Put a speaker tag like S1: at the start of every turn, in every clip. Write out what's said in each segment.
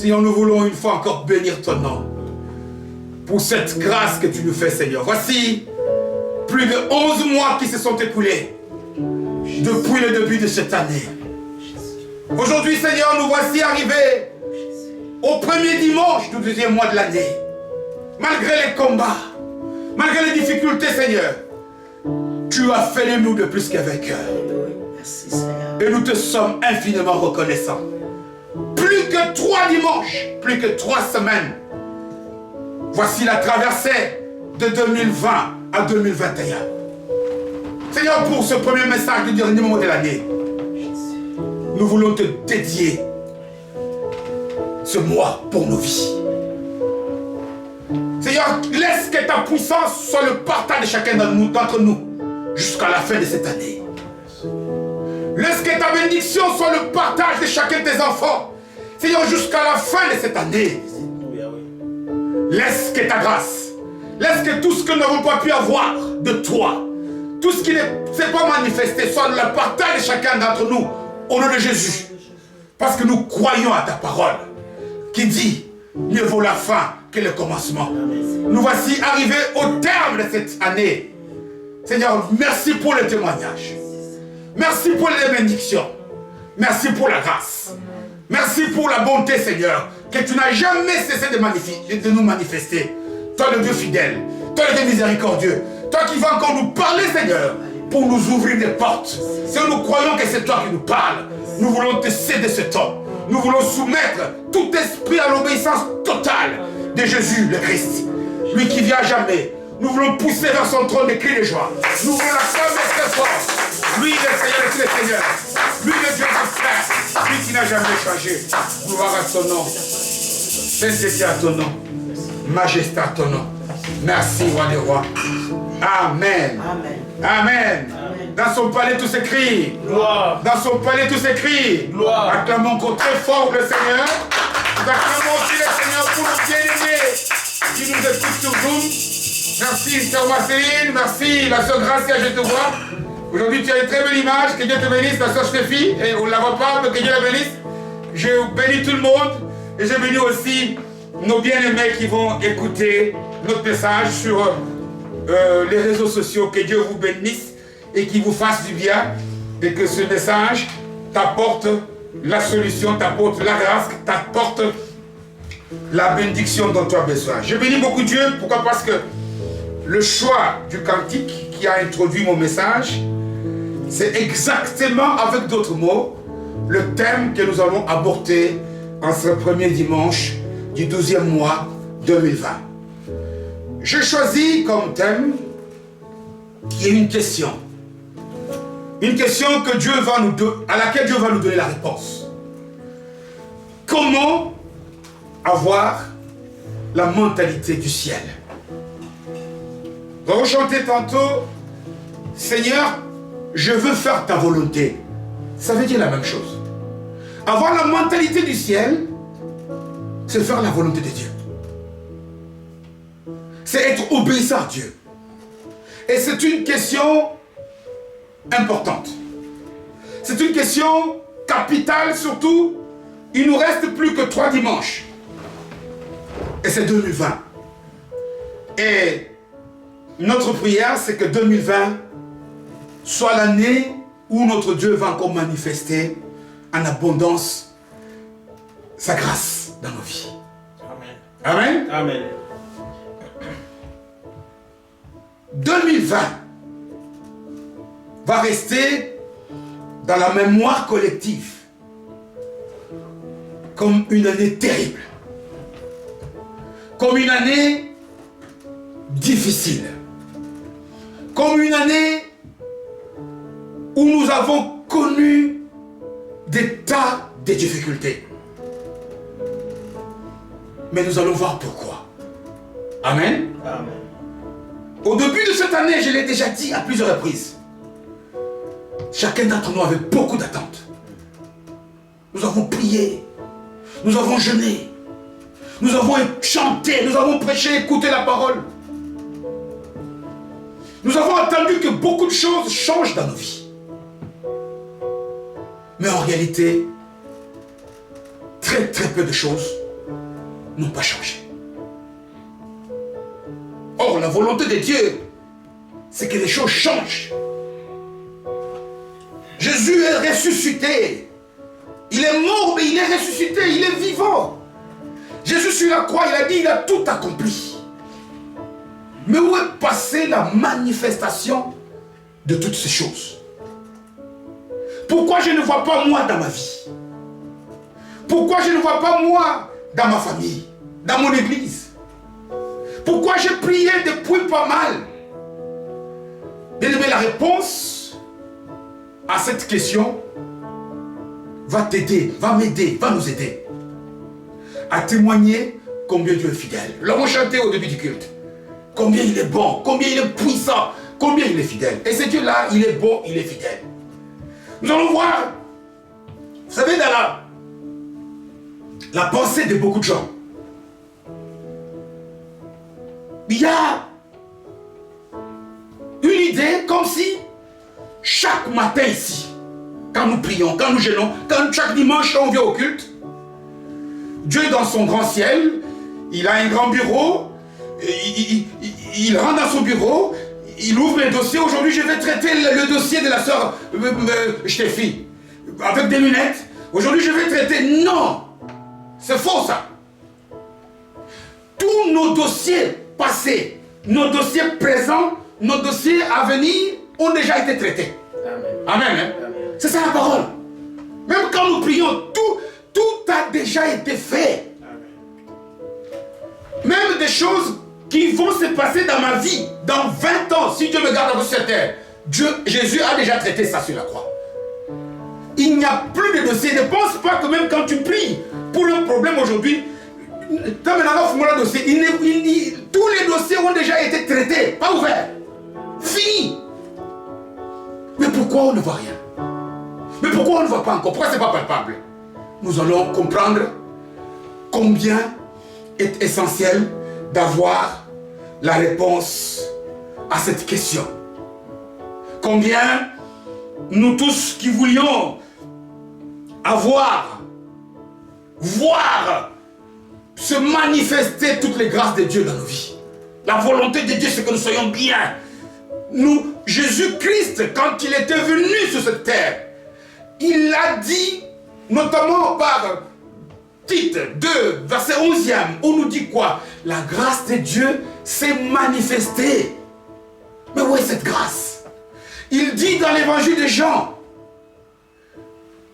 S1: Seigneur, nous voulons une fois encore bénir ton nom pour cette grâce que tu nous fais, Seigneur. Voici plus de 11 mois qui se sont écoulés depuis le début de cette année. Aujourd'hui, Seigneur, nous voici arrivés au premier dimanche du deuxième mois de l'année. Malgré les combats, malgré les difficultés, Seigneur, tu as fait de nous de plus qu'un vainqueur. Et nous te sommes infiniment reconnaissants. Plus que 3 dimanches, plus que 3 semaines. Voici la traversée de 2020 à 2021. Seigneur, pour ce premier message du dernier moment de l'année, nous voulons te dédier ce mois pour nos vies. Seigneur, laisse que ta puissance soit le partage de chacun d'entre nous jusqu'à la fin de cette année. Laisse que ta bénédiction soit le partage de chacun de tes enfants. Seigneur, jusqu'à la fin de cette année. Laisse que ta grâce, laisse que tout ce que nous n'avons pas pu avoir de toi, tout ce qui ne s'est pas manifesté, soit le partage de chacun d'entre nous, au nom de Jésus. Parce que nous croyons à ta parole, qui dit, mieux vaut la fin que le commencement. Nous voici arrivés au terme de cette année. Seigneur, merci pour le témoignage. Merci pour les bénédictions. Merci pour la grâce. Merci pour la bonté, Seigneur, que tu n'as jamais cessé de nous manifester. Toi le Dieu fidèle, toi le Dieu miséricordieux, toi qui vas encore nous parler, Seigneur, pour nous ouvrir des portes. Seigneur, nous croyons que c'est toi qui nous parles. Nous voulons te céder ce temps. Nous voulons soumettre tout esprit à l'obéissance totale de Jésus le Christ, lui qui vient jamais. Nous voulons pousser vers son trône des cris de joie. Nous voulons l'acclamer très fort. Lui le Seigneur de tous les seigneurs. Lui le Dieu de frère. Lui qui n'a jamais changé. Gloire à ton nom. Sainteté à ton nom. Majesté à ton nom. Merci, roi des rois. Amen. Amen. Amen. Dans son palais tout s'écrit. Gloire. Dans son palais tout s'écrit. Gloire. Acclamons encore très fort le Seigneur. Nous acclamons aussi le Seigneur pour nos bien-aimés qui nous écoutent sur Zoom. Merci, sœur Marceline. Merci, la sœur Gracia, je te vois. Aujourd'hui, tu as une très belle image. Que Dieu te bénisse, la sœur Stéphie. Et on ne la voit pas, mais que Dieu la bénisse. Je bénis tout le monde. Et je bénis aussi nos bien-aimés qui vont écouter notre message sur les réseaux sociaux. Que Dieu vous bénisse et qu'il vous fasse du bien. Et que ce message t'apporte la solution, t'apporte la grâce, t'apporte la bénédiction dont tu as besoin. Je bénis beaucoup Dieu. Pourquoi? Parce que le choix du cantique qui a introduit mon message, c'est exactement, avec d'autres mots, le thème que nous allons aborder en ce premier dimanche du 12e mois 2020. J'ai choisi comme thème qui est une question. Une question que Dieu va à laquelle Dieu va nous donner la réponse. Comment avoir la mentalité du ciel? Nous avons chanté tantôt, Seigneur, je veux faire ta volonté. Ça veut dire la même chose. Avoir la mentalité du ciel, c'est faire la volonté de Dieu. C'est être obéissant à Dieu. Et c'est une question importante. C'est une question capitale surtout. Il nous reste plus que 3 dimanches. Et c'est 2020. Et notre prière, c'est que 2020 soit l'année où notre Dieu va encore manifester en abondance sa grâce dans nos vies. Amen. Amen. Amen. 2020 va rester dans la mémoire collective comme une année terrible, comme une année difficile, comme une année où nous avons connu des tas de difficultés. Mais nous allons voir pourquoi. Amen. Amen. Au début de cette année, je l'ai déjà dit à plusieurs reprises, chacun d'entre nous avait beaucoup d'attentes. Nous avons prié, nous avons jeûné, nous avons chanté, nous avons prêché, écouté la parole. Nous avons attendu que beaucoup de choses changent dans nos vies. Mais en réalité, très peu de choses n'ont pas changé. Or, la volonté de Dieu, c'est que les choses changent. Jésus est ressuscité. Il est mort, mais il est ressuscité, il est vivant. Jésus sur la croix, il a dit, il a tout accompli. Mais où est passée la manifestation de toutes ces choses? Pourquoi je ne vois pas moi dans ma vie? Pourquoi je ne vois pas moi dans ma famille, dans mon église? Pourquoi j'ai prié depuis pas mal? Bien aimé, la réponse à cette question va t'aider, va m'aider, va nous aider à témoigner combien Dieu est fidèle. L'avons chanté au début du culte. Combien il est bon, combien il est puissant, combien il est fidèle. Et ce Dieu-là, il est bon, il est fidèle. Nous allons voir, vous savez, dans la pensée de beaucoup de gens, il y a une idée comme si chaque matin ici, quand nous prions, quand nous jeûnons, quand chaque dimanche quand on vient au culte, Dieu dans son grand ciel, il a un grand bureau, il rentre dans son bureau, il ouvre les dossiers. Aujourd'hui, je vais traiter le dossier de la sœur Stéphie avec des lunettes. Aujourd'hui, je vais traiter. Non, c'est faux ça. Tous nos dossiers passés, nos dossiers présents, nos dossiers à venir ont déjà été traités. Amen. Amen, hein? C'est ça la parole. Même quand nous prions, tout a déjà été fait. Même des choses qui vont se passer dans ma vie, dans 20 ans, si Dieu me garde dans cette terre, Jésus a déjà traité ça sur la croix. Il n'y a plus de dossier. Ne pense pas que même quand tu pries pour un problème aujourd'hui, dossier, tous les dossiers ont déjà été traités, pas ouverts. Fini. Mais pourquoi on ne voit rien? Mais pourquoi on ne voit pas encore? Pourquoi ce n'est pas palpable? Nous allons comprendre combien est essentiel d'avoir la réponse à cette question. Combien nous tous qui voulions voir se manifester toutes les grâces de Dieu dans nos vies. La volonté de Dieu, c'est que nous soyons bien. Jésus-Christ, quand il était venu sur cette terre, il a dit, notamment par Tite 2, verset 11e, on nous dit quoi? La grâce de Dieu s'est manifestée. Mais où est cette grâce? Il dit dans l'évangile de Jean,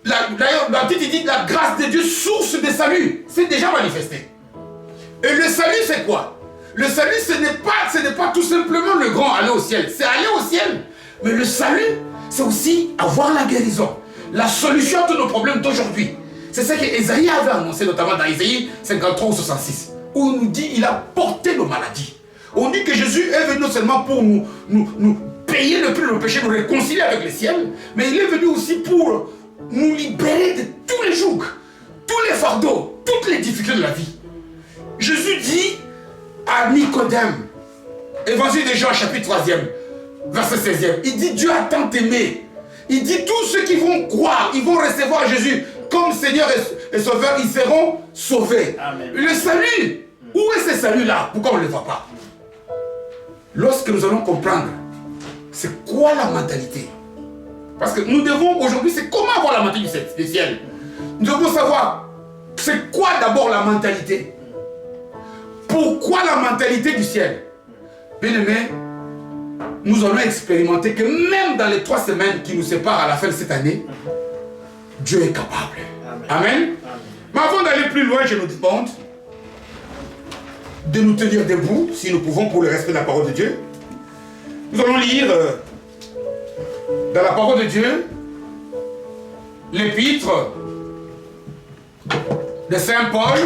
S1: d'ailleurs, dans Tite, il dit la grâce de Dieu, source de salut, c'est déjà manifesté. Et le salut, c'est quoi? Le salut, ce n'est pas tout simplement le grand aller au ciel. C'est aller au ciel. Mais le salut, c'est aussi avoir la guérison. La solution à tous nos problèmes d'aujourd'hui. C'est ce qu'Ésaïe avait annoncé, notamment dans Ésaïe 53 ou 66. Où on nous dit il a porté nos maladies. On dit que Jésus est venu non seulement pour nous payer le prix de nos péchés, nous réconcilier avec le ciel, mais il est venu aussi pour nous libérer de tous les jougs, tous les fardeaux, toutes les difficultés de la vie. Jésus dit à Nicodème, évangile de Jean, chapitre 3e, verset 16e, il dit Dieu a tant aimé. Il dit tous ceux qui vont croire, ils vont recevoir Jésus comme Seigneur et Sauveur, ils seront sauvés. Amen. Le salut, où est ce salut-là? Pourquoi on ne le voit pas? Lorsque nous allons comprendre, c'est quoi la mentalité? Parce que nous devons aujourd'hui, c'est comment avoir la mentalité du ciel? Nous devons savoir, c'est quoi d'abord la mentalité? Pourquoi la mentalité du ciel? Bien aimé, nous allons expérimenter que même dans les 3 semaines qui nous séparent à la fin de cette année, Dieu est capable. Amen. Amen. Amen. Mais avant d'aller plus loin, je nous demande de nous tenir debout, si nous pouvons, pour le respect de la parole de Dieu. Nous allons lire dans la parole de Dieu l'épître de Saint Paul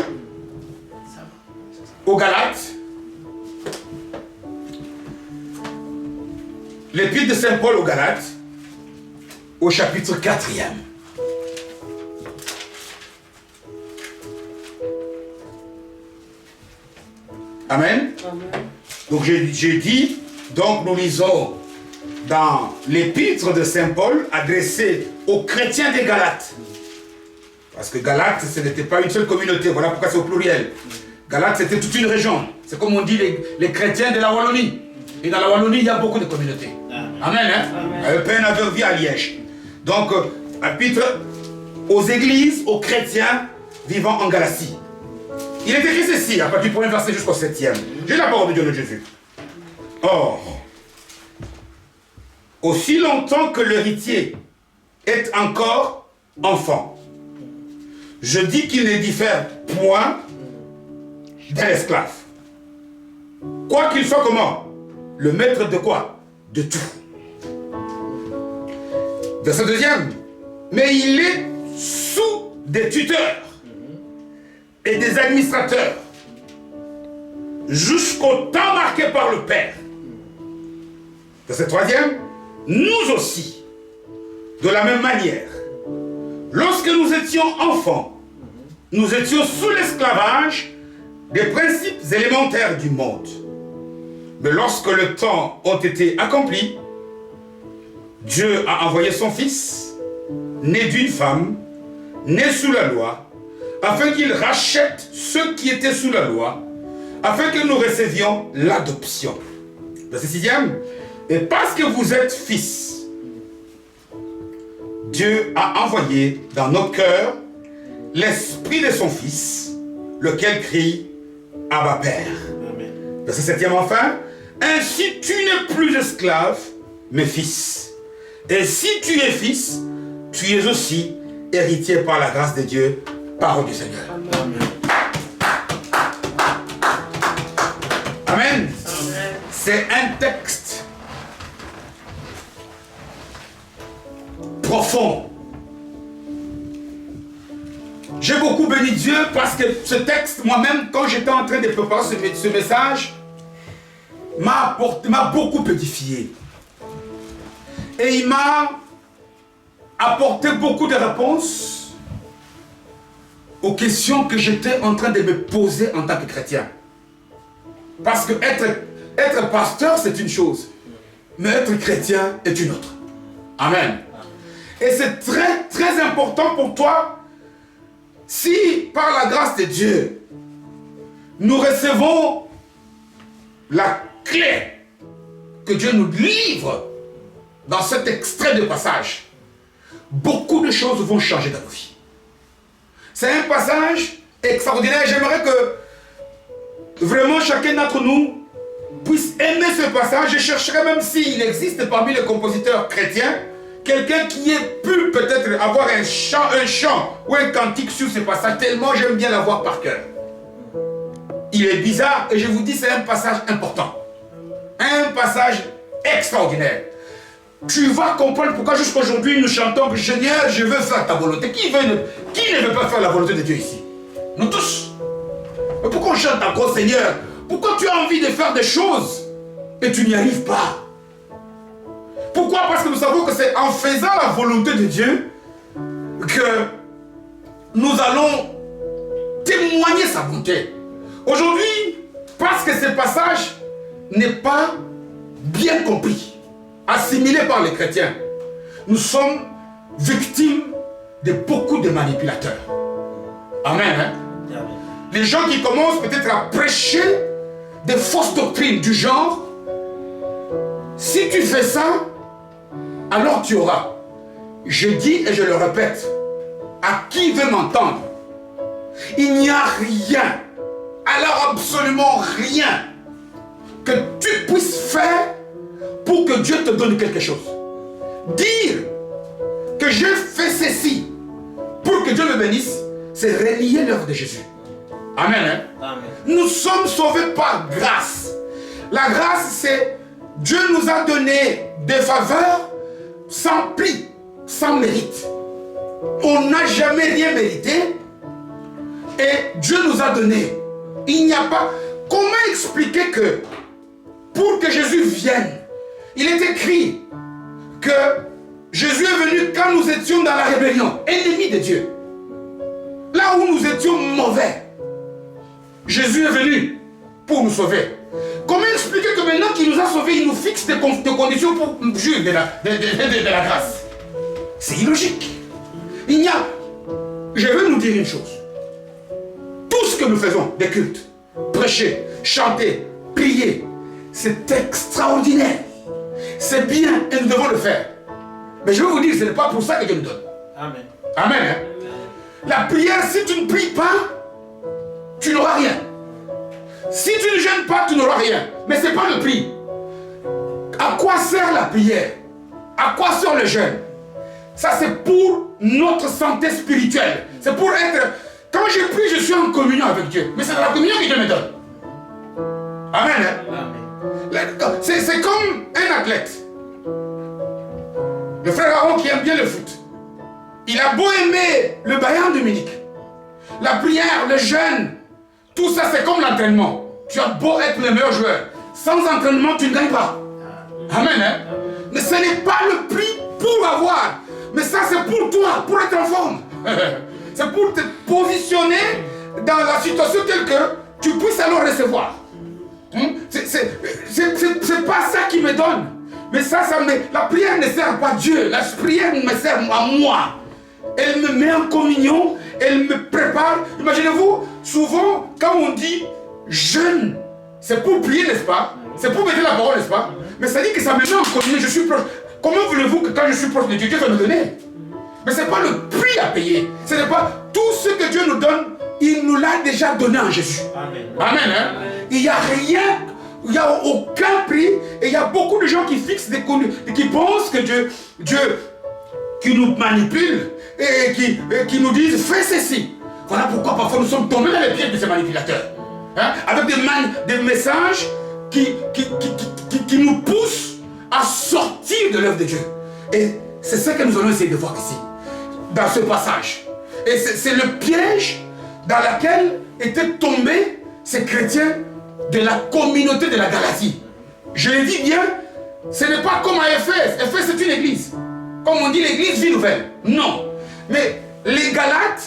S1: aux Galates. L'épître de Saint Paul aux Galates, au chapitre 4e. Amen. Amen. Donc j'ai dit, donc nous lisons dans l'épître de Saint Paul adressé aux chrétiens des Galates. Parce que Galates, ce n'était pas une seule communauté, voilà pourquoi c'est au pluriel. Galate, c'était toute une région. C'est comme on dit les chrétiens de la Wallonie. Et dans la Wallonie, il y a beaucoup de communautés. Amen. Hein? Amen. Père Navervie à Liège. Donc, chapitre aux églises, aux chrétiens vivant en Galatie. Il est écrit ceci, à partir du premier verset jusqu'au 7e. J'ai la parole de Dieu de Jésus. Or, aussi longtemps que l'héritier est encore enfant, je dis qu'il ne diffère point d'un esclave. Quoi qu'il soit comment? Le maître de quoi? De tout. Verset 2e. Mais il est sous des tuteurs et des administrateurs jusqu'au temps marqué par le Père. Verset 3e. Nous aussi, de la même manière, lorsque nous étions enfants, nous étions sous l'esclavage des principes élémentaires du monde. Mais lorsque le temps a été accompli, Dieu a envoyé son Fils, né d'une femme, né sous la loi, afin qu'il rachète ceux qui étaient sous la loi, afin que nous recevions l'adoption. Verset 6e. Et parce que vous êtes fils, Dieu a envoyé dans nos cœurs l'esprit de son Fils, lequel crie Abba Père. Amen. Verset 7e enfin. Ainsi tu n'es plus esclave, mais fils. Et si tu es fils, tu es aussi héritier par la grâce de Dieu, parole du Seigneur. Amen. Amen. Amen. C'est un texte profond. J'ai beaucoup béni Dieu parce que ce texte, moi-même, quand j'étais en train de préparer ce message, m'a beaucoup édifié. Et il m'a apporté beaucoup de réponses aux questions que j'étais en train de me poser en tant que chrétien. Parce que être pasteur, c'est une chose, mais être chrétien est une autre. Amen. Et c'est très, très important pour toi, si par la grâce de Dieu, nous recevons la clé que Dieu nous livre dans cet extrait de passage, beaucoup de choses vont changer dans nos vies. C'est un passage extraordinaire. J'aimerais que vraiment chacun d'entre nous puisse aimer ce passage. Je chercherais, même s'il existe parmi les compositeurs chrétiens, quelqu'un qui ait pu peut-être avoir un chant ou un cantique sur ce passage, tellement j'aime bien l'avoir par cœur. Il est bizarre et je vous dis, c'est un passage important. Un passage extraordinaire. Tu vas comprendre pourquoi jusqu'aujourd'hui nous chantons que Seigneur, je veux faire ta volonté. Qui ne veut pas faire la volonté de Dieu ici? Nous tous. Mais pourquoi on chante encore Seigneur? Pourquoi tu as envie de faire des choses et tu n'y arrives pas? Pourquoi? Parce que nous savons que c'est en faisant la volonté de Dieu que nous allons témoigner sa bonté. Aujourd'hui, parce que ce passage n'est pas bien compris, assimilé par les chrétiens, nous sommes victimes de beaucoup de manipulateurs. Amen. Hein? Amen. Les gens qui commencent peut-être à prêcher des fausses doctrines du genre, si tu fais ça, alors tu auras. Je dis et je le répète, à qui veut m'entendre, il n'y a rien, alors absolument rien, que tu puisses faire pour que Dieu te donne quelque chose. Dire que je fais ceci pour que Dieu me bénisse, c'est relier l'œuvre de Jésus. Amen. Hein? Amen. Nous sommes sauvés par grâce. La grâce, c'est Dieu nous a donné des faveurs sans prix, sans mérite. On n'a jamais rien mérité et Dieu nous a donné. Il n'y a pas... Comment expliquer que pour que Jésus vienne, il est écrit que Jésus est venu quand nous étions dans la rébellion, ennemis de Dieu. Là où nous étions mauvais, Jésus est venu pour nous sauver. Comment expliquer que maintenant qu'il nous a sauvés, il nous fixe des conditions pour jouir de la grâce? C'est illogique. Il y a... Je veux nous dire une chose. Tout ce que nous faisons, des cultes, prêcher, chanter, prier. C'est extraordinaire. C'est bien et nous devons le faire. Mais je vais vous dire, ce n'est pas pour ça que Dieu nous donne.
S2: Amen.
S1: Amen. Hein? La prière, si tu ne pries pas, tu n'auras rien. Si tu ne jeûnes pas, tu n'auras rien. Mais ce n'est pas le prix. À quoi sert la prière? À quoi sert le jeûne? Ça, c'est pour notre santé spirituelle. C'est pour être... Quand je prie, je suis en communion avec Dieu. Mais c'est dans la communion que Dieu me donne. Amen. Hein? C'est comme un athlète. Le frère Aaron qui aime bien le foot. Il a beau aimer le Bayern de Munich. La prière, le jeûne, tout ça, c'est comme l'entraînement. Tu as beau être le meilleur joueur. Sans entraînement, tu ne gagnes pas. Amen. Hein? Mais ce n'est pas le prix pour avoir. Mais ça, c'est pour toi, pour être en forme. C'est pour te positionner dans la situation telle que tu puisses alors recevoir. C'est pas ça qui me donne. Mais ça la prière ne sert pas Dieu. La prière me sert à moi. Elle me met en communion. Elle me prépare. Imaginez-vous, souvent, quand on dit jeûne, c'est pour prier, n'est-ce pas? C'est pour mettre la parole, n'est-ce pas? Mais ça dit que ça me met en communion. Je suis proche. Comment voulez-vous que quand je suis proche de Dieu, Dieu va me donner? Mais ce n'est pas le prix à payer. Ce n'est pas tout ce que Dieu nous donne, il nous l'a déjà donné en Jésus. Amen. Amen. Hein? Il n'y a rien, il n'y a aucun prix. Et il y a beaucoup de gens qui fixent qui pensent que Dieu qui nous manipule et qui nous disent fais ceci. Voilà pourquoi parfois nous sommes tombés dans les pieds de ces manipulateurs. Hein? Avec des messages qui nous poussent à sortir de l'œuvre de Dieu. Et c'est ce que nous allons essayer de voir ici, dans ce passage. Et c'est le piège dans lequel étaient tombés ces chrétiens de la communauté de la Galatie. Je le dis bien, ce n'est pas comme à Éphèse. Éphèse, c'est une église. Comme on dit, l'église vie nouvelle. Non. Mais les Galates,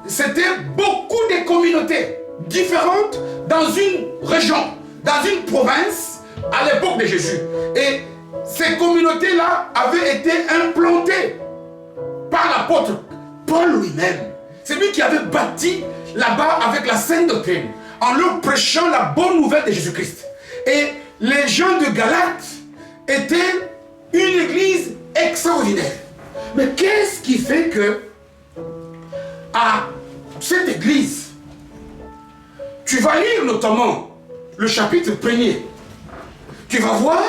S1: c'était beaucoup de communautés différentes dans une région, dans une province, à l'époque de Jésus. Et ces communautés-là avaient été implantées par l'apôtre Paul lui-même. C'est lui qui avait bâti là-bas avec la sainte doctrine, en leur prêchant la bonne nouvelle de Jésus-Christ. Et les gens de Galate étaient une église extraordinaire. Mais qu'est-ce qui fait que à cette église, tu vas lire notamment le chapitre 1er, tu vas voir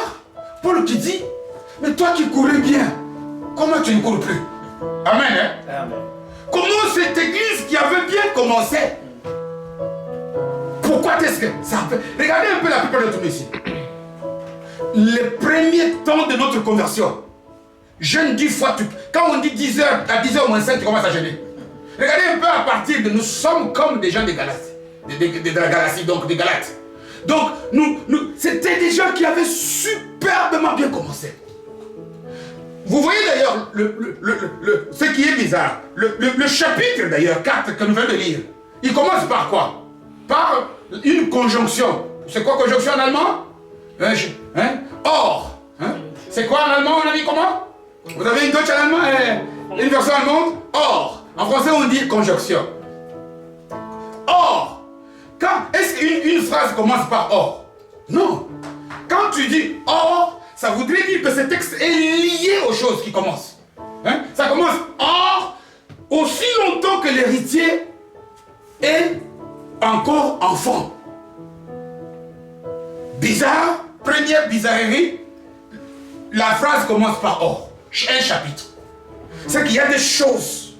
S1: Paul qui dit, mais toi qui courais bien, comment tu ne cours plus? Amen. Hein? Amen. Comment cette église qui avait bien commencé, pourquoi est-ce que ça fait? Regardez un peu la plupart de nous ici. Les premiers temps de notre conversion, jeûne 10 fois, quand on dit 10 heures, à 10 heures moins 5, tu commences à jeûner. Regardez un peu à partir de, nous sommes comme des gens de Galatie, de la Galatie, donc des Galates. Donc, c'était des gens qui avaient superbement bien commencé. Vous voyez d'ailleurs ce qui est bizarre. Le chapitre d'ailleurs, 4 que nous venons de lire, il commence par quoi? Par une conjonction. C'est quoi conjonction en allemand? Or. Hein? C'est quoi en allemand, on a dit comment? Vous avez une Deutsch en allemand, une version allemande? Or. En français, on dit conjonction. Or. Est-ce qu'une phrase commence par or? Non. Quand tu dis or, ça voudrait dire que ce texte est lié aux choses qui commencent. Hein? Ça commence or, aussi longtemps que l'héritier est encore enfant. Bizarre, première bizarrerie, la phrase commence par or. Un chapitre. C'est qu'il y a des choses.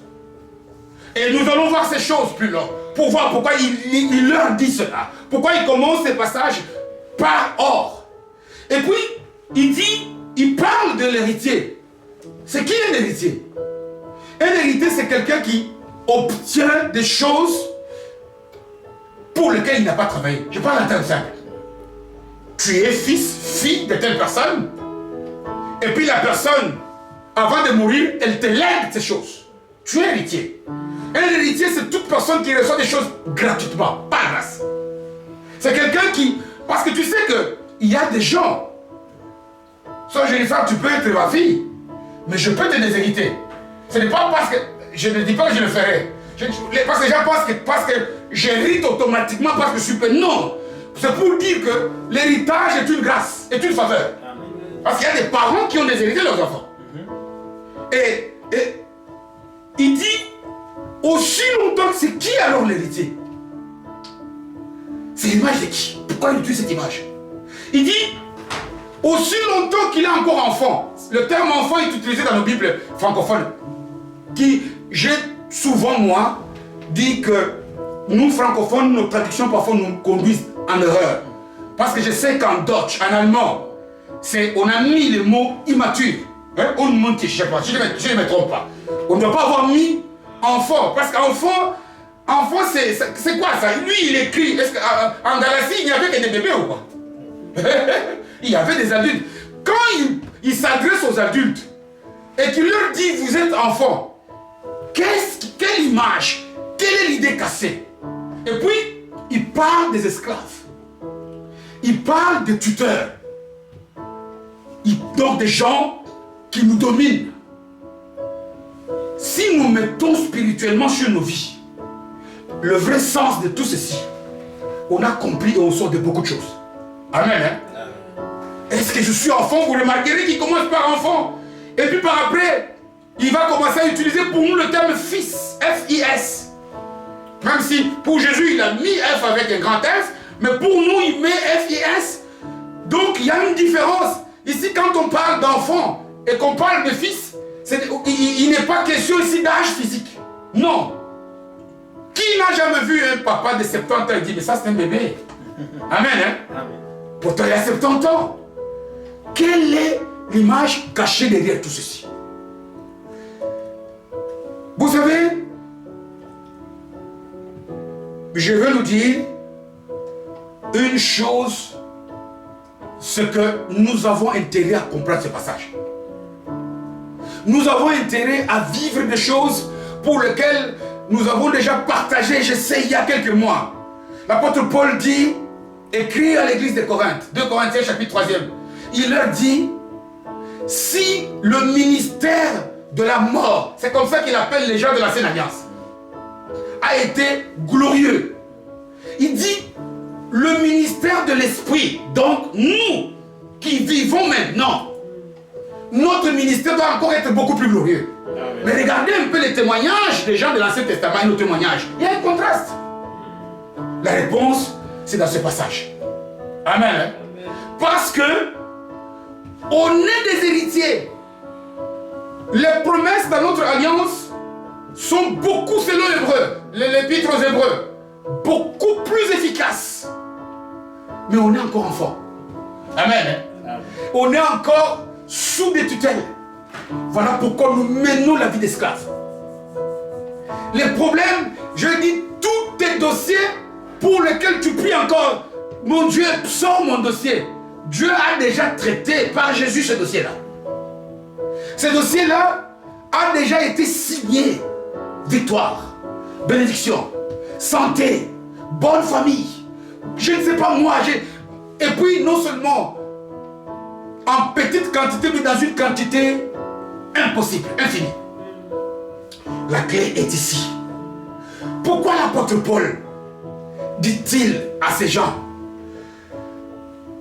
S1: Et nous allons voir ces choses plus loin. Pour voir pourquoi il leur dit cela. Pourquoi il commence ces passages par or. Et puis, il parle de l'héritier. C'est qui un héritier? Un héritier, c'est quelqu'un qui obtient des choses pour lesquelles il n'a pas travaillé. Je parle en termes simples. Tu es fille de telle personne, et puis la personne, avant de mourir, elle te lègue ces choses. Tu es héritier. Un héritier, c'est toute personne qui reçoit des choses gratuitement, par grâce. C'est quelqu'un qui... Parce que tu sais qu'il y a des gens... Soit Jennifer, tu peux être ma fille, mais je peux te déshériter. Ce n'est pas parce que... Je ne dis pas que je le ferai. Parce que les gens pensent que j'hérite automatiquement parce que je suis... Non. C'est pour dire que l'héritage est une grâce, est une faveur. Parce qu'il y a des parents qui ont déshérité leurs enfants. Et il dit, aussi longtemps que c'est qui alors l'héritier? C'est l'image de qui? Pourquoi il utilise cette image? Il dit, aussi longtemps qu'il est encore enfant. Le terme enfant est utilisé dans nos Bibles francophones. Qui, j'ai souvent, moi, dit que nous, francophones, nos traductions parfois nous conduisent en erreur. Parce que je sais qu'en Dutch, en allemand, on a mis le mot immature. Hein? On ne je ne sais pas, je ne me trompe pas. On ne doit pas avoir mis enfant. Parce qu'enfant, c'est quoi ça? Lui, il écrit. Est-ce qu'en Galatie, il n'y avait que des bébés ou quoi? Il y avait des adultes. Quand il s'adresse aux adultes et qu'il leur dit vous êtes enfants, quelle image, quelle est l'idée cassée? Et puis, il parle des esclaves. Il parle des tuteurs. Donc des gens qui nous dominent. Si nous mettons spirituellement sur nos vies le vrai sens de tout ceci, on a compris et on sort de beaucoup de choses. Amen. Hein? Est-ce que je suis enfant? Vous remarquerez qu'il commence par enfant. Et puis par après, il va commencer à utiliser pour nous le terme fils. F-I-S. Même si pour Jésus, il a mis F avec un grand F. Mais pour nous, il met F-I-S. Donc il y a une différence. Ici, quand on parle d'enfant et qu'on parle de fils, il n'est pas question ici d'âge physique. Non. Qui n'a jamais vu un papa de 70 ans et dit, mais ça c'est un bébé? Amen. Hein? Amen. Pourtant, il a 70 ans. Quelle est l'image cachée derrière tout ceci? Vous savez, je veux nous dire une chose, c'est que nous avons intérêt à comprendre ce passage. Nous avons intérêt à vivre des choses pour lesquelles nous avons déjà partagé, je sais, il y a quelques mois. L'apôtre Paul dit, écrit à l'église de Corinthe, 2 Corinthiens chapitre 3e, il leur dit, si le ministère de la mort, c'est comme ça qu'il appelle les gens de l'ancienne alliance, a été glorieux. Il dit, le ministère de l'esprit, donc nous qui vivons maintenant, notre ministère doit encore être beaucoup plus glorieux. Amen. Mais regardez un peu les témoignages des gens de l'Ancien Testament et nos témoignages. Il y a un contraste. La réponse, c'est dans ce passage. Amen. Amen. Parce que on est des héritiers. Les promesses dans notre alliance sont beaucoup, selon l'épître aux Hébreux, beaucoup plus efficaces. Mais on est encore enfant. Amen. Amen. On est encore sous des tutelles. Voilà pourquoi nous menons la vie d'esclave. Les problèmes, je dis, tous tes dossiers pour lesquels tu pries encore, mon Dieu, sors mon dossier. Dieu a déjà traité par Jésus ce dossier-là. Ce dossier-là a déjà été signé. Victoire, bénédiction, santé, bonne famille. Je ne sais pas moi. Et puis non seulement en petite quantité, mais dans une quantité impossible, infinie. La clé est ici. Pourquoi l'apôtre Paul dit-il à ces gens?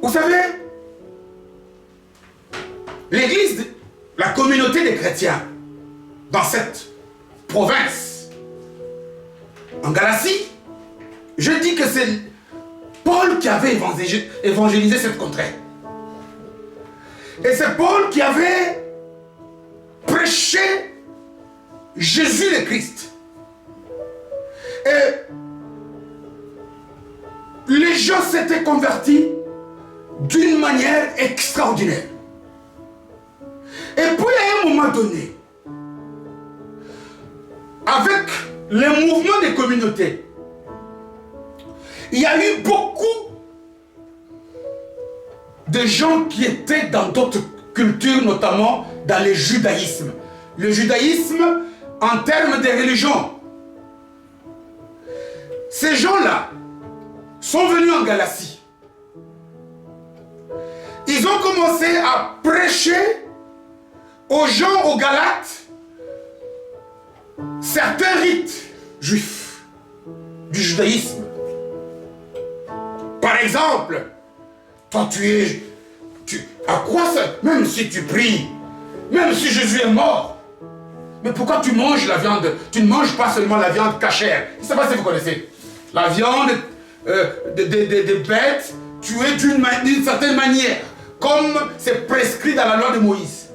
S1: Vous savez, l'église, la communauté des chrétiens dans cette province, en Galatie, je dis que c'est Paul qui avait évangélisé cette contrée. Et c'est Paul qui avait prêché Jésus le Christ. Et les gens s'étaient convertis d'une manière extraordinaire. Et puis à un moment donné, avec les mouvements des communautés, il y a eu beaucoup de gens qui étaient dans d'autres cultures, notamment dans le judaïsme. Le judaïsme en termes de religion. Ces gens-là sont venus en Galatie. Ils ont commencé à prêcher aux gens, aux Galates, certains rites juifs du judaïsme. Par Par exemple, toi à quoi ça, même si tu pries, même si Jésus est mort, mais pourquoi tu manges la viande? Tu ne manges pas seulement la viande cachère. Je ne sais pas si vous connaissez. La viande des bêtes tuées d'une certaine manière, comme c'est prescrit dans la loi de Moïse.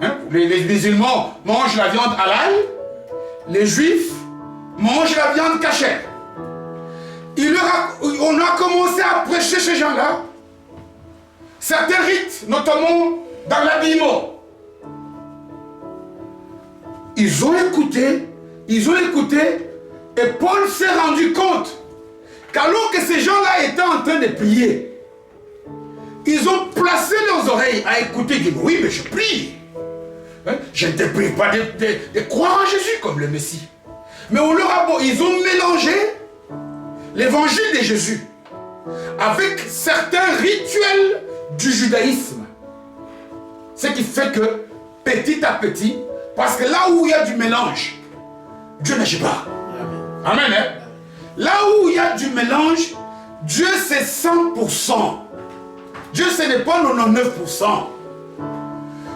S1: Hein? Les musulmans mangent la viande halal, les juifs mangent la viande cachère. On a commencé à prêcher ces gens-là certains rites, notamment dans l'habillement. Ils ont écouté, et Paul s'est rendu compte qu'alors que ces gens-là étaient en train de prier, ils ont placé leurs oreilles à écouter. Ils disent, oui, mais je prie. Hein? Je ne te prie pas de croire en Jésus comme le Messie. Mais ils ont mélangé l'évangile de Jésus avec certains rituels du judaïsme. Ce qui fait que, petit à petit, parce que là où il y a du mélange, Dieu n'agit pas. Amen. Hein? Là où il y a du mélange, Dieu c'est 100%. Dieu ce n'est pas 99%.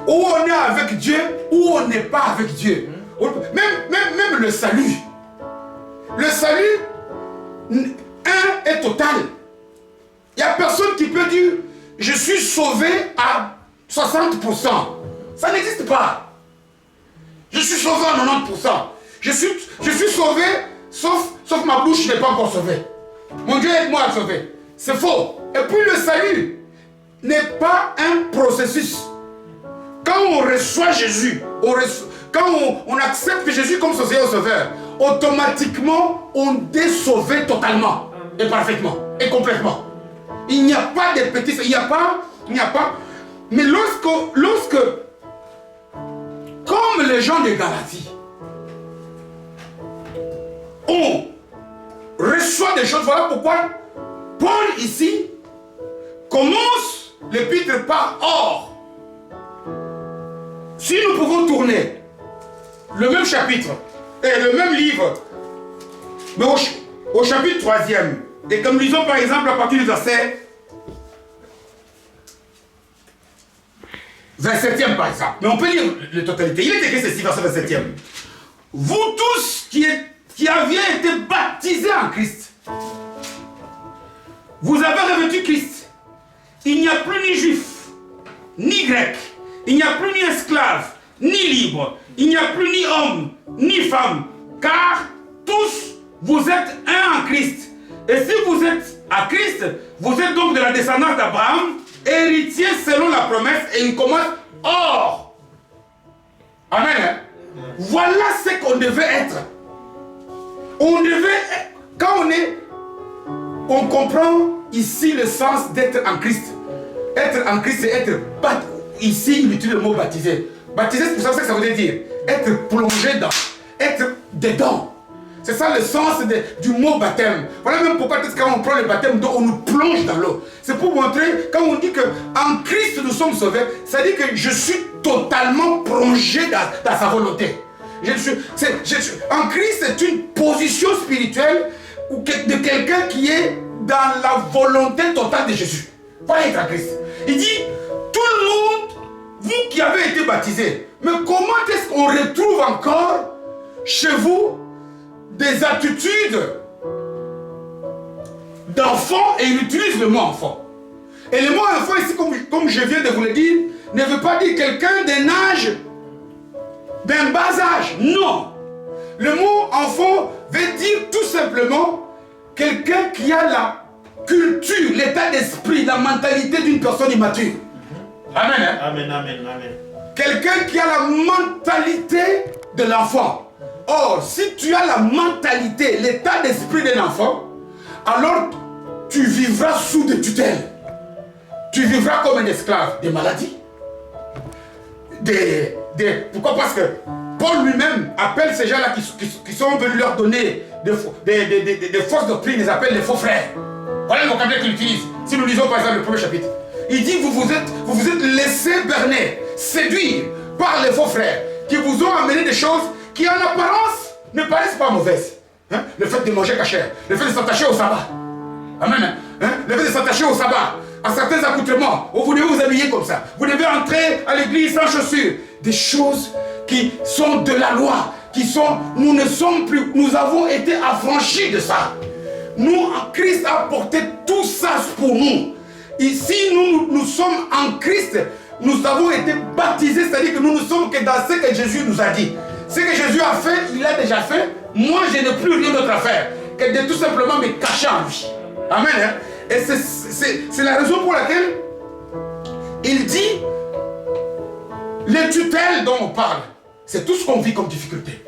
S1: Où on est avec Dieu, où on n'est pas avec Dieu. Même le salut. Le salut, est total. Il n'y a personne qui peut dire, je suis sauvé à 60%. Ça n'existe pas. Je suis sauvé à 90%. Je suis sauvé, sauf ma bouche n'est pas encore sauvée. Mon Dieu aide-moi à sauver. C'est faux. Et puis le salut n'est pas un processus. Quand on reçoit Jésus, quand on accepte Jésus comme son Seigneur Sauveur, automatiquement on est sauvé totalement et parfaitement et complètement. Il n'y a pas de petits, il n'y a pas. Mais lorsque comme les gens de Galatie, on reçoit des choses, voilà pourquoi Paul ici commence l'épître par or. Si nous pouvons tourner le même chapitre et le même livre, mais au chapitre 3e, et comme nous lisons par exemple à partir du verset 27e par exemple, mais on peut lire la totalité. Il est écrit ceci, verset 27e. Vous tous qui aviez été baptisés en Christ, vous avez revêtu Christ. Il n'y a plus ni juif, ni grec, il n'y a plus ni esclave, ni libre, il n'y a plus ni homme, ni femme, car tous vous êtes un en Christ. Et si vous êtes à Christ, vous êtes donc de la descendance d'Abraham, héritier selon la promesse, et il commence or. Amen. Hein? Voilà ce qu'on devait être. On devait, quand on comprend ici le sens d'être en Christ. Être en Christ, c'est être ici, il utilise le mot baptisé. Baptisé, c'est pour ça que ça veut dire. Être plongé dans, être dedans. C'est ça le sens du mot baptême. Voilà même pourquoi quand on prend le baptême, on nous plonge dans l'eau. C'est pour montrer, quand on dit qu'en Christ nous sommes sauvés, ça dit que je suis totalement plongé dans sa volonté. En Christ, c'est une position spirituelle de quelqu'un qui est dans la volonté totale de Jésus. Voilà être en Christ. Il dit, tout le monde, vous qui avez été baptisés, mais comment est-ce qu'on retrouve encore chez vous des attitudes d'enfant, et il utilise le mot enfant. Et le mot enfant ici, comme je viens de vous le dire, ne veut pas dire quelqu'un d'un bas âge. Non. Le mot enfant veut dire tout simplement quelqu'un qui a la culture, l'état d'esprit, la mentalité d'une personne immature. Amen. Hein?
S2: Amen, amen, amen.
S1: Quelqu'un qui a la mentalité de l'enfant. Or, si tu as la mentalité, l'état d'esprit d'un enfant, alors tu vivras sous des tutelles. Tu vivras comme un esclave des maladies. Pourquoi? Parce que Paul lui-même appelle ces gens-là qui sont venus leur donner des fausses doctrines, ils les appelle les faux frères. Voilà le vocabulaire qu'il utilise. Si nous lisons par exemple le premier chapitre, il dit vous vous êtes laissés berner, séduire par les faux frères qui vous ont amené des choses qui en apparence ne paraissent pas mauvaises. Hein? Le fait de manger cachère, le fait de s'attacher au sabbat. Amen. Hein? Vous devez s'attacher au sabbat, à certains accoutrements. Vous devez vous habiller comme ça. Vous devez entrer à l'église sans chaussures. Des choses qui sont de la loi, qui sont, nous ne sommes plus, nous avons été affranchis de ça. Nous, Christ a porté tout ça pour nous. Ici, nous sommes en Christ. Nous avons été baptisés, c'est-à-dire que nous ne sommes que dans ce que Jésus nous a dit. Ce que Jésus a fait, il l'a déjà fait. Moi, je n'ai plus rien d'autre à faire que de tout simplement me cacher en lui. Amen. Hein? Et c'est la raison pour laquelle il dit, les tutelles dont on parle, c'est tout ce qu'on vit comme difficulté.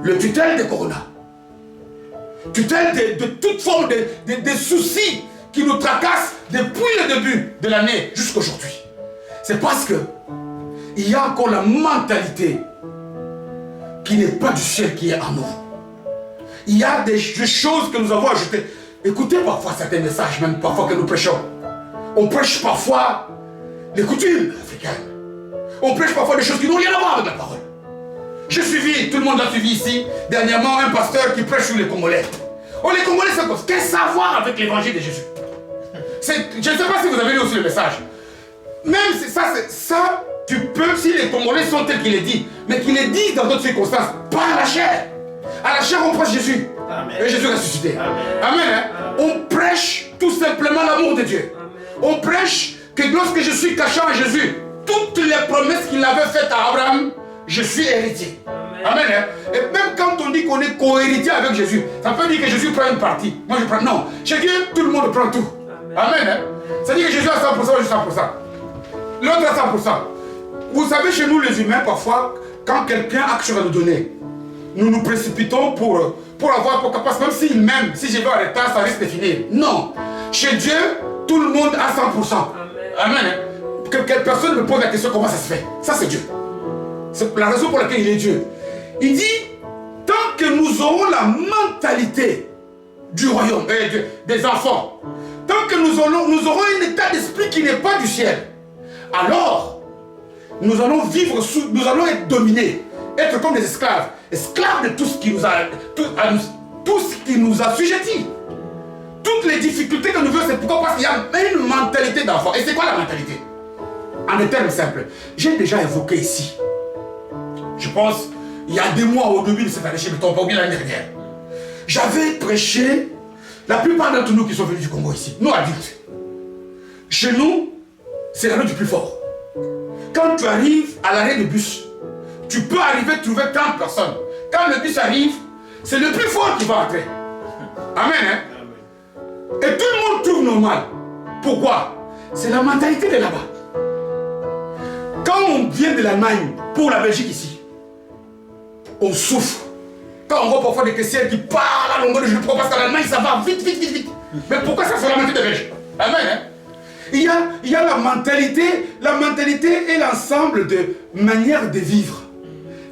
S1: Le tutelle de Corona. Tutelle de toute forme de soucis qui nous tracassent depuis le début de l'année jusqu'à aujourd'hui. C'est parce que il y a encore la mentalité qui n'est pas du ciel qui est en nous. Il y a des choses que nous avons ajoutées. Écoutez parfois certains messages, même parfois que nous prêchons. On prêche parfois les coutumes africaines. On prêche parfois des choses qui n'ont rien à voir avec la parole. J'ai suivi, tout le monde l'a suivi ici, dernièrement, un pasteur qui prêche sur les Congolais. Oh, les Congolais, c'est quoi? Qu'est-ce à voir avec l'évangile de Jésus? Je ne sais pas si vous avez lu aussi le message. Même si ça, tu peux, si les Congolais sont tels qu'il est dit, mais qu'il est dit dans d'autres circonstances, pas à la chair. À la chair, on prêche Jésus. Amen. Et Jésus ressuscité. Amen. Amen, hein? On prêche tout simplement l'amour de Dieu. Amen. On prêche que lorsque je suis caché en Jésus, toutes les promesses qu'il avait faites à Abraham, je suis héritier. Amen. Amen, hein? Et même quand on dit qu'on est co-héritier avec Jésus, ça peut dire que Jésus prend une partie. Moi je prends. Non. Chez Dieu, tout le monde prend tout. Amen. Amen, hein? Ça dit que Jésus a 100%, moi j'ai 100%. L'autre a 100%. Vous savez, chez nous les humains, parfois, quand quelqu'un a quelque chose à nous donner, nous nous précipitons pour avoir, parce que même s'il m'aime, si je vais en retard, ça risque de finir. Non. Chez Dieu, tout le monde a 100%. Amen. Amen, hein? Que personne ne me pose la question comment ça se fait. Ça, c'est Dieu. C'est la raison pour laquelle il est Dieu. Il dit, tant que nous aurons la mentalité du royaume, des enfants, tant que nous aurons un état d'esprit qui n'est pas du ciel, alors nous allons vivre nous allons être dominés, être comme des esclaves, esclaves de tout ce qui nous a assujettis. Toutes les difficultés que nous vivons, c'est pourquoi? Parce qu'il y a une mentalité d'enfant. Et c'est quoi la mentalité? En des termes simples, j'ai déjà évoqué ici, je pense, il y a 2 mois au début de cette année, je ne me trompe pas, ou bien l'année dernière, j'avais prêché, la plupart d'entre nous qui sont venus du Congo ici, nous adultes, chez nous, c'est la loi du plus fort. Quand tu arrives à l'arrêt de bus, tu peux arriver à trouver 30 personnes. Quand le bus arrive, c'est le plus fort qui va entrer. Amen, hein? Et tout le monde trouve normal. Pourquoi? C'est la mentalité de là-bas. Quand on vient de l'Allemagne pour la Belgique ici, on souffre. Quand on voit parfois des caissières qui parlent à longueur de journée, parce qu'en Allemagne ça va vite, vite, vite, vite. Mais pourquoi ça c'est la mentalité de Belgique? Amen, hein? Il y a la mentalité. La mentalité est l'ensemble de manières de vivre,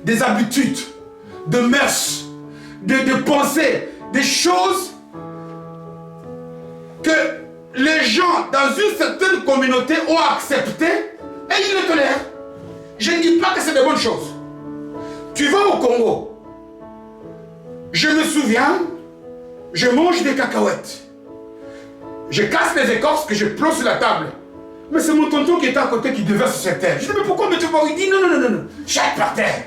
S1: des habitudes, de mœurs, de pensées, des choses que les gens dans une certaine communauté ont accepté et ils le tolèrent. Je ne dis pas que c'est de bonnes choses. Tu vas au Congo, je me souviens, je mange des cacahuètes. Je casse les écorces que je plante sur la table. Mais c'est mon tonton qui était à côté qui devait se terre. Je dis, mais pourquoi me tu pas? Il dit, non, non, non, non, jette par terre.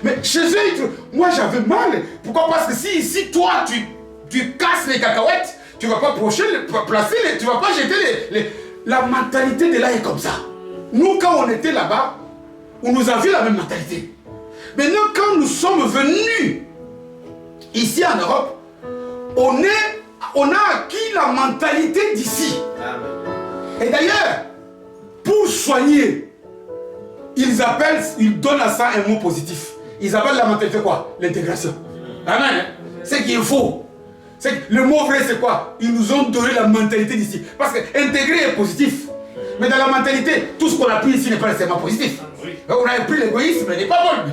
S1: Mais chez eux, moi j'avais mal. Pourquoi? Parce que si toi tu casses les cacahuètes, tu ne vas pas placer, tu ne vas pas jeter la mentalité de là est comme ça. Nous, quand on était là-bas, nous avions la même mentalité. Maintenant, quand nous sommes venus ici en Europe, on a acquis la mentalité d'ici. Et d'ailleurs, pour soigner, ils donnent à ça un mot positif. Ils appellent la mentalité quoi? L'intégration. Amen. C'est qu'il faut. Le mot vrai c'est quoi? Ils nous ont donné la mentalité d'ici. Parce que intégrer est positif. Mais dans la mentalité, tout ce qu'on a pris ici n'est pas nécessairement positif. On a appris l'égoïsme, il n'est pas bon.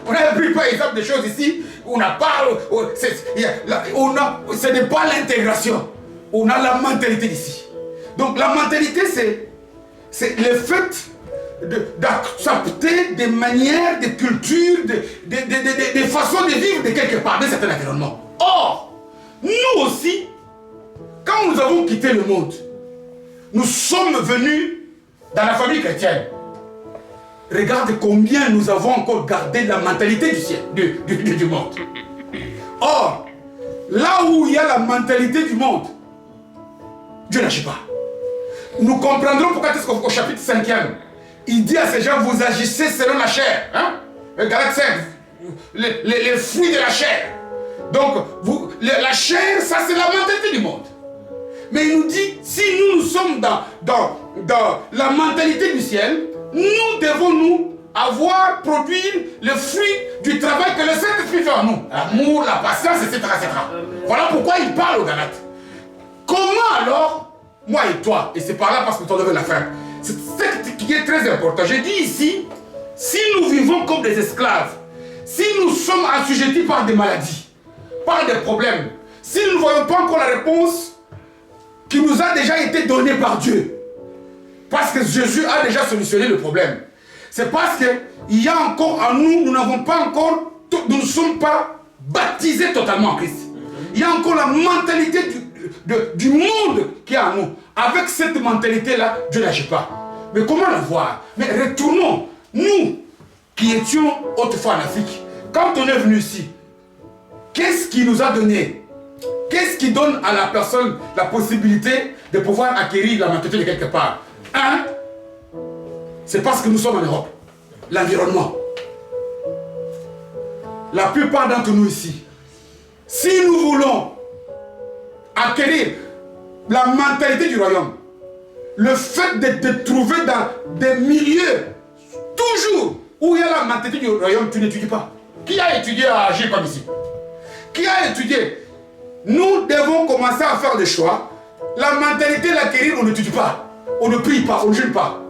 S1: On a appris par exemple des choses ici, on n'a pas. Ce n'est pas l'intégration. On a la mentalité d'ici. Donc la mentalité, c'est le fait d'accepter des manières, des cultures, des façons de vivre de quelque part, d'un certain environnement. Or, nous aussi, nous avons quitté le monde, nous sommes venus dans la famille chrétienne. Regarde combien nous avons encore gardé la mentalité du ciel, du monde. Or, là où il y a la mentalité du monde, Dieu n'agit pas. Nous comprendrons pourquoi est-ce qu'au chapitre 5e, il dit à ces gens, vous agissez selon la chair. Hein? Galates 5, les fruits de la chair. Donc, la chair, ça c'est la mentalité du monde. Mais il nous dit, si nous sommes dans la mentalité du ciel, nous devons nous avoir produit le fruit du travail que le Saint-Esprit fait en nous. L'amour, la patience, etc., etc. Voilà pourquoi il parle aux Galates. Comment alors, moi et toi, et c'est par là parce que toi devais la faire, c'est ce qui est très important. Je dis ici, si nous vivons comme des esclaves, si nous sommes assujettis par des maladies, par des problèmes, si nous ne voyons pas encore la réponse qui nous a déjà été donnée par Dieu, parce que Jésus a déjà solutionné le problème, c'est parce qu'il y a encore en nous, nous n'avons pas encore, nous ne sommes pas baptisés totalement en Christ. Il y a encore la mentalité du monde qui est en nous. Avec cette mentalité-là, Dieu n'agit pas. Mais comment la voir? Mais retournons, nous qui étions autrefois en Afrique, quand on est venu ici, qu'est-ce qui nous a donné? Qu'est-ce qui donne à la personne la possibilité de pouvoir acquérir la mentalité de quelque part? Un, c'est parce que nous sommes en Europe. L'environnement. La plupart d'entre nous ici, si nous voulons acquérir la mentalité du royaume, le fait de te trouver dans des milieux toujours où il y a la mentalité du royaume, tu n'étudies pas. Qui a étudié à agir comme ici? Qui a étudié? Nous devons commencer à faire des choix. La mentalité, l'acquérir, on n'étudie pas. On ne prie pas, on ne jeûne pas.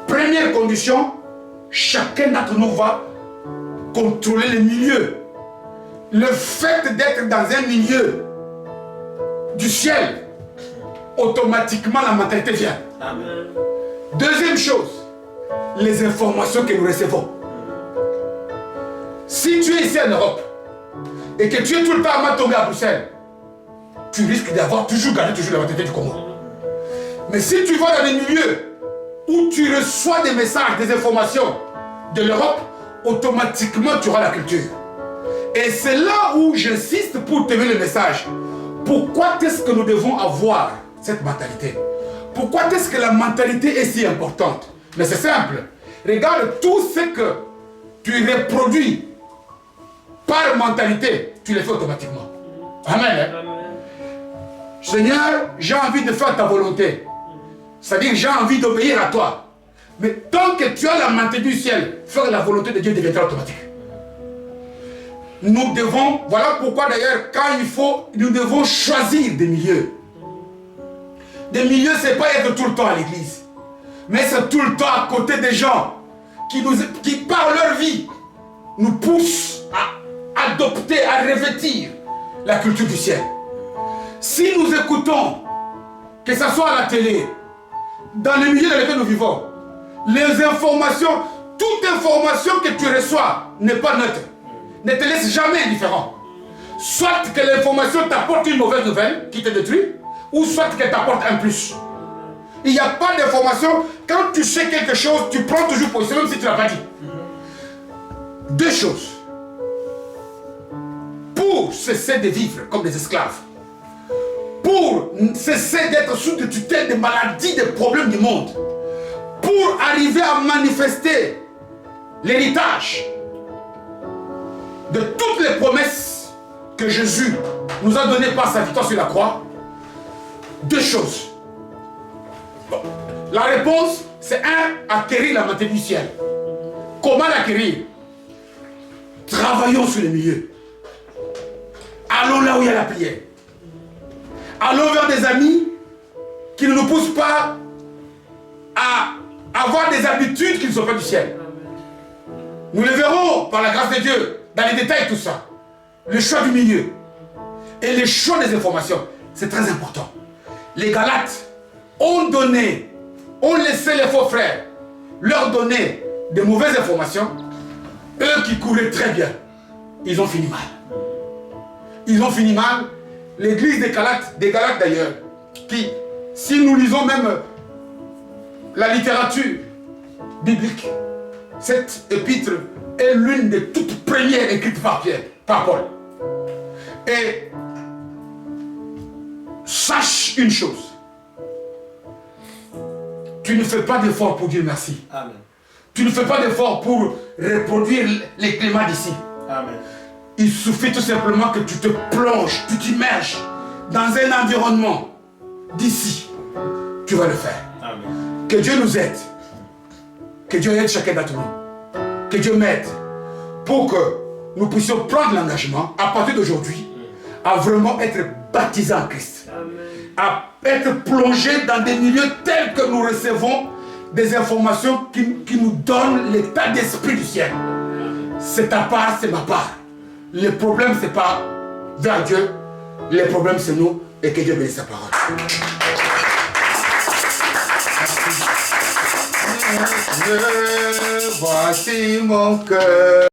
S1: Première condition, chacun d'entre nous va contrôler les milieux. Le fait d'être dans un milieu du ciel, automatiquement la mentalité vient. Amen. Deuxième chose, les informations que nous recevons. Si tu es ici en Europe et que tu es tout le temps à tomber à Bruxelles, tu risques d'avoir toujours gardé la mentalité du Congo. Mais si tu vas dans des milieux où tu reçois des messages, des informations de l'Europe, automatiquement tu auras la culture. Et c'est là où j'insiste pour te donner le message. Pourquoi est-ce que nous devons avoir cette mentalité? Pourquoi est-ce que la mentalité est si importante? Mais c'est simple. Regarde tout ce que tu reproduis par mentalité, tu le fais automatiquement. Amen. Hein? Seigneur, j'ai envie de faire ta volonté. C'est-à-dire, j'ai envie d'obéir à toi. Mais tant que tu as la mentalité du ciel, faire la volonté de Dieu deviendra automatique. Nous devons, voilà pourquoi d'ailleurs, quand il faut, nous devons choisir des milieux. Des milieux, ce n'est pas être tout le temps à l'église. Mais c'est tout le temps à côté des gens qui par leur vie, nous poussent à adopter, à revêtir la culture du ciel. Si nous écoutons, que ce soit à la télé, dans les milieux dans lesquels nous vivons, les informations, toute information que tu reçois n'est pas neutre. Ne te laisse jamais indifférent. Soit que l'information t'apporte une mauvaise nouvelle qui te détruit, ou soit qu'elle t'apporte un plus. Il n'y a pas d'information. Quand tu sais quelque chose, tu prends toujours position, même si tu ne l'as pas dit. Deux choses. Pour cesser de vivre comme des esclaves, pour cesser d'être sous la tutelle des maladies, des problèmes du monde, pour arriver à manifester l'héritage de toutes les promesses que Jésus nous a données par sa victoire sur la croix, deux choses. Bon. La réponse, c'est un, acquérir la mentalité du ciel. Comment l'acquérir? Travaillons sur les milieux. Allons là où il y a la prière. Allons vers des amis qui ne nous poussent pas à avoir des habitudes qui ne sont pas du ciel. Nous le verrons par la grâce de Dieu, dans les détails, tout ça. Le choix du milieu et le choix des informations, c'est très important. Les Galates ont laissé les faux frères leur donner de mauvaises informations. Eux qui couraient très bien, ils ont fini mal. Ils ont fini mal. L'église des Galates d'ailleurs, si nous lisons même la littérature biblique, cette épître est l'une des toutes premières écrites par Pierre, par Paul. Et sache une chose, tu ne fais pas d'effort pour dire merci.
S2: Amen.
S1: Tu ne fais pas d'effort pour reproduire les climats d'ici.
S2: Amen.
S1: Il suffit tout simplement que tu te plonges, tu t'immerges dans un environnement d'ici. Tu vas le faire.
S2: Amen.
S1: Que Dieu nous aide. Que Dieu aide chacun d'entre nous. Que Dieu m'aide pour que nous puissions prendre l'engagement à partir d'aujourd'hui à vraiment être baptisés en Christ.
S3: Amen.
S1: À être plongés dans des milieux tels que nous recevons des informations qui nous donnent l'état d'esprit du ciel. C'est ta part, c'est ma part. Le problème, c'est pas vers Dieu. Le problème, c'est nous. Et que Dieu bénisse sa parole. Voici mon cœur.